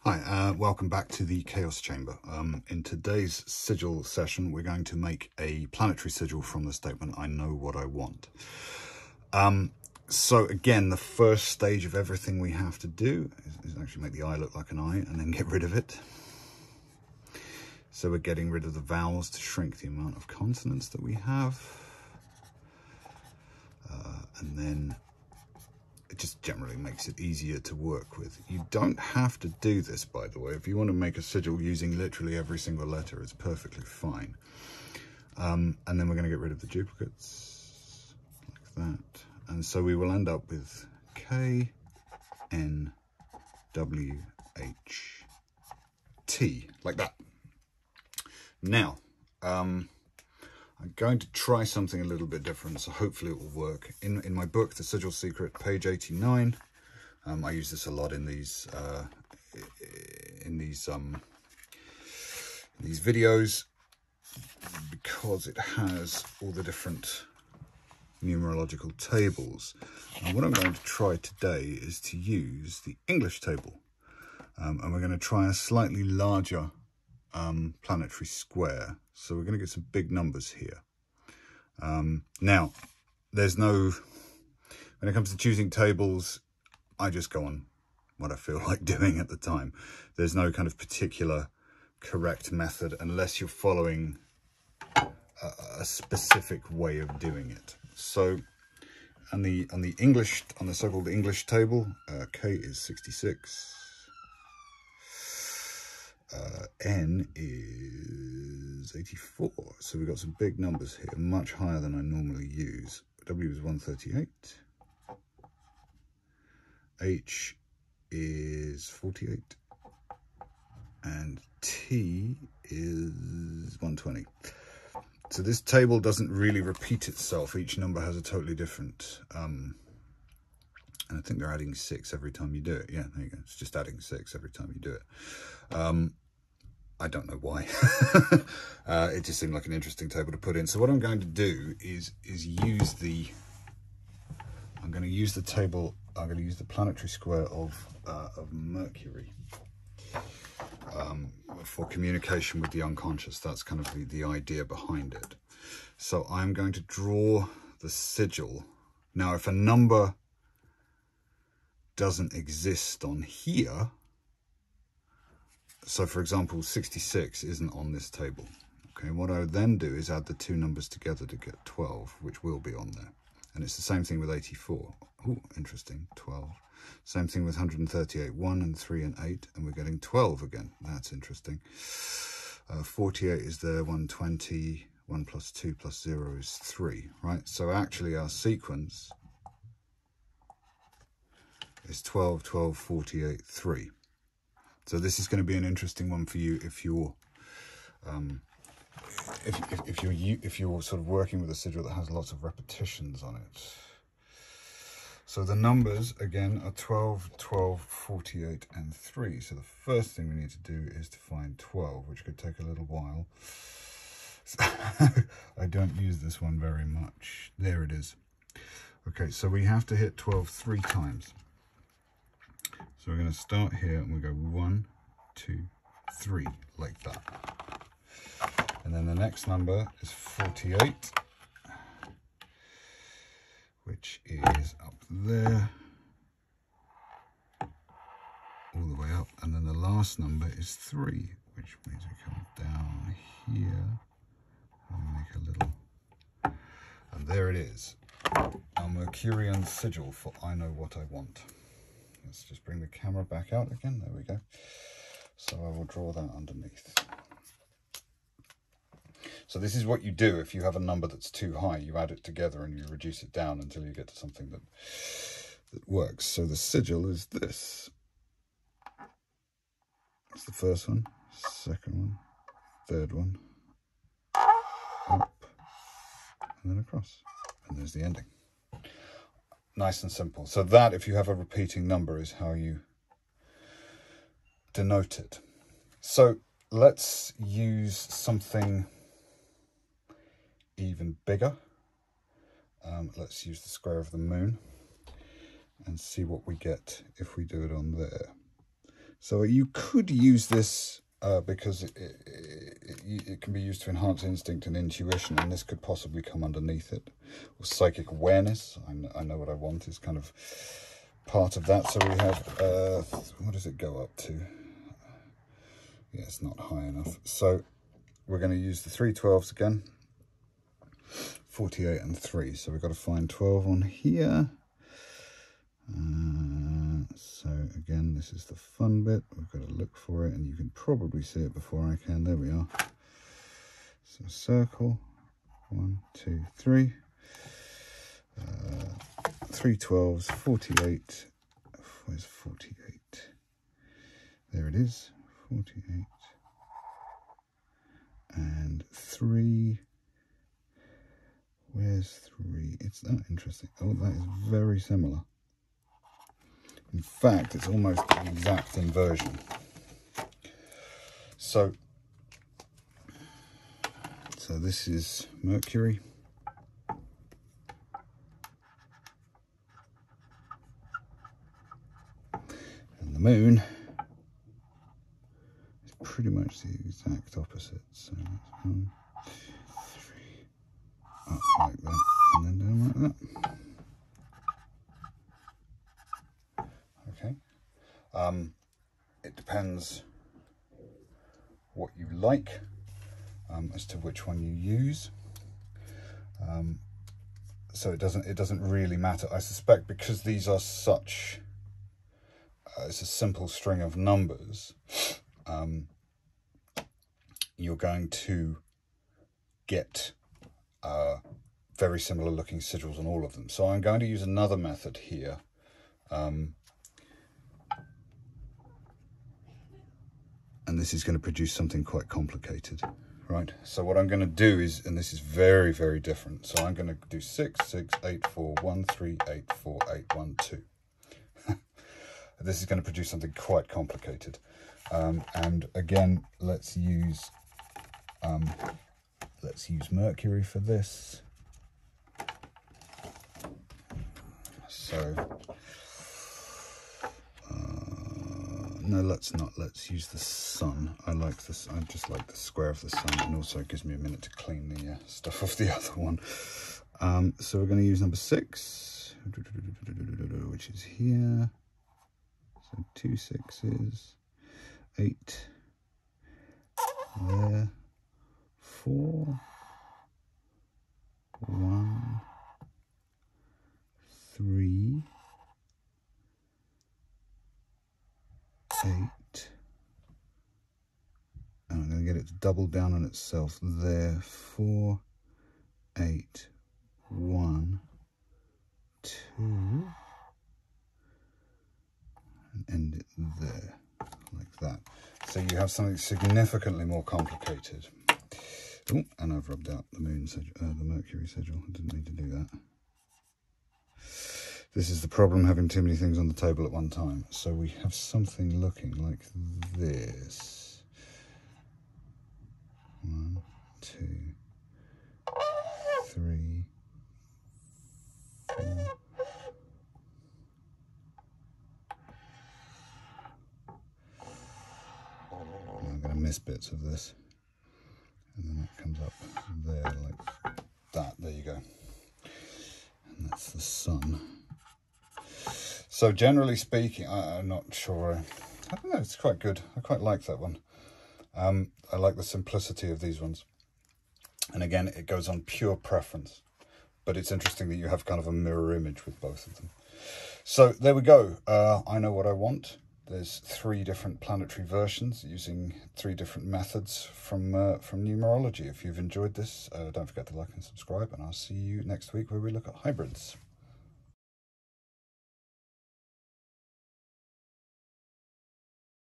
Hi, welcome back to the Chaos Chamber. In today's sigil session, we're going to make a planetary sigil from the statement, I know what I want. So again, the first stage of everything we have to do is actually make the eye look like an eye and then get rid of it. So we're getting rid of the vowels to shrink the amount of consonants that we have. And then it just generally makes it easier to work with. You don't have to do this, by the way. If you want to make a sigil using literally every single letter, it's perfectly fine. And then we're going to get rid of the duplicates, like that. And so we will end up with K, N, W, H, T, like that. Now, I'm going to try something a little bit different, so hopefully it will work. In my book, The Sigil Secret, page 89, I use this a lot in these videos because it has all the different numerological tables. And what I'm going to try today is to use the English table, and we're going to try a slightly larger planetary square. So we're going to get some big numbers here. Now, there's no, when it comes to choosing tables, I just go on what I feel like doing at the time. There's no kind of particular correct method unless you're following a specific way of doing it. So on the so-called English table, K is 66. N is 84, so we've got some big numbers here, much higher than I normally use. W is 138, H is 48, and T is 120. So this table doesn't really repeat itself. Each number has a totally different, and I think they're adding 6 every time you do it. Yeah, there you go. It's just adding 6 every time you do it. I don't know why. It just seemed like an interesting table to put in. So what I'm going to do is use the table. I'm going to use the planetary square of Mercury for communication with the unconscious. That's kind of the idea behind it. So I'm going to draw the sigil. Now, if a number doesn't exist on here, so for example 66 isn't on this table, okay, what I would then do is add the two numbers together to get 12, which will be on there. And it's the same thing with 84. Oh, interesting, 12. Same thing with 138, 1 and 3 and 8, and we're getting 12 again. That's interesting. 48 is there, 120, 1 plus 2 plus 0 is 3, right? So actually our sequence is 12, 12, 48, 3. So this is going to be an interesting one for you if you're if you're sort of working with a sigil that has lots of repetitions on it. So the numbers again are 12, 12, 48, and 3. So the first thing we need to do is to find 12, which could take a little while. I don't use this one very much. There it is. Okay, so we have to hit 12 3 times. So we're going to start here and we go 1, 2, 3, like that. And then the next number is 48, which is up there, all the way up. And then the last number is 3, which means we come down here and make a little, and there it is. Our Mercurian sigil for I know what I want. Let's just bring the camera back out again. There we go. So I will draw that underneath. So this is what you do if you have a number that's too high. You add it together and you reduce it down until you get to something that works. So the sigil is this. That's the first one, second one, third one, up, and then across. And there's the ending. Nice and simple. So that, if you have a repeating number, is how you denote it. So let's use something even bigger. Let's use the square of the moon and see what we get if we do it on there. So you could use this because it can be used to enhance instinct and intuition, and this could possibly come underneath it. Or psychic awareness, I know what I want, is kind of part of that. So we have, what does it go up to? Yeah, it's not high enough. So we're going to use the 3 12s again. 48 and 3. So we've got to find 12 on here. So again, this is the fun bit. We've got to look for it, and you can probably see it before I can. There we are. So circle, 1, 2, 3. 3 12s, 48. Where's 48? There it is, 48. And 3. Where's 3? It's that interesting. Oh, that is very similar. In fact, it's almost the exact inversion. So this is Mercury. And the moon is pretty much the exact opposite. So that's 1, 3, up like that, and then down like that. Okay. It depends what you like as to which one you use. So it doesn't really matter. I suspect because these are such it's a simple string of numbers, you're going to get very similar looking sigils on all of them. So I'm going to use another method here. And this is going to produce something quite complicated, right? So what I'm going to do is, and this is very, very different. So I'm going to do 6, 6, 8, 4, 1, 3, 8, 4, 8, 1, 2. This is going to produce something quite complicated. And again, let's use Mercury for this. So no, let's not. Let's use the sun. I just like the square of the sun, and also it gives me a minute to clean the stuff off the other one. So we're going to use number 6, which is here. So 2 6s, 8 there, 4, 1, 3, 8, and I'm going to get it to double down on itself there, 4, 8, 1, 2, and end it there, like that. So you have something significantly more complicated. Oh, and I've rubbed out the moon sigil, the Mercury sigil. I didn't need to do that. This is the problem, having too many things on the table at one time. So we have something looking like this. 1, 2, 3, 4. I'm going to miss bits of this. And then that comes up there like that. There you go. And that's the sun. So generally speaking, I'm not sure. I don't know, it's quite good. I quite like that one. I like the simplicity of these ones. And again, it goes on pure preference. But it's interesting that you have kind of a mirror image with both of them. So there we go. I know what I want. There's 3 different planetary versions using 3 different methods from numerology. If you've enjoyed this, don't forget to like and subscribe. And I'll see you next week where we look at hybrids.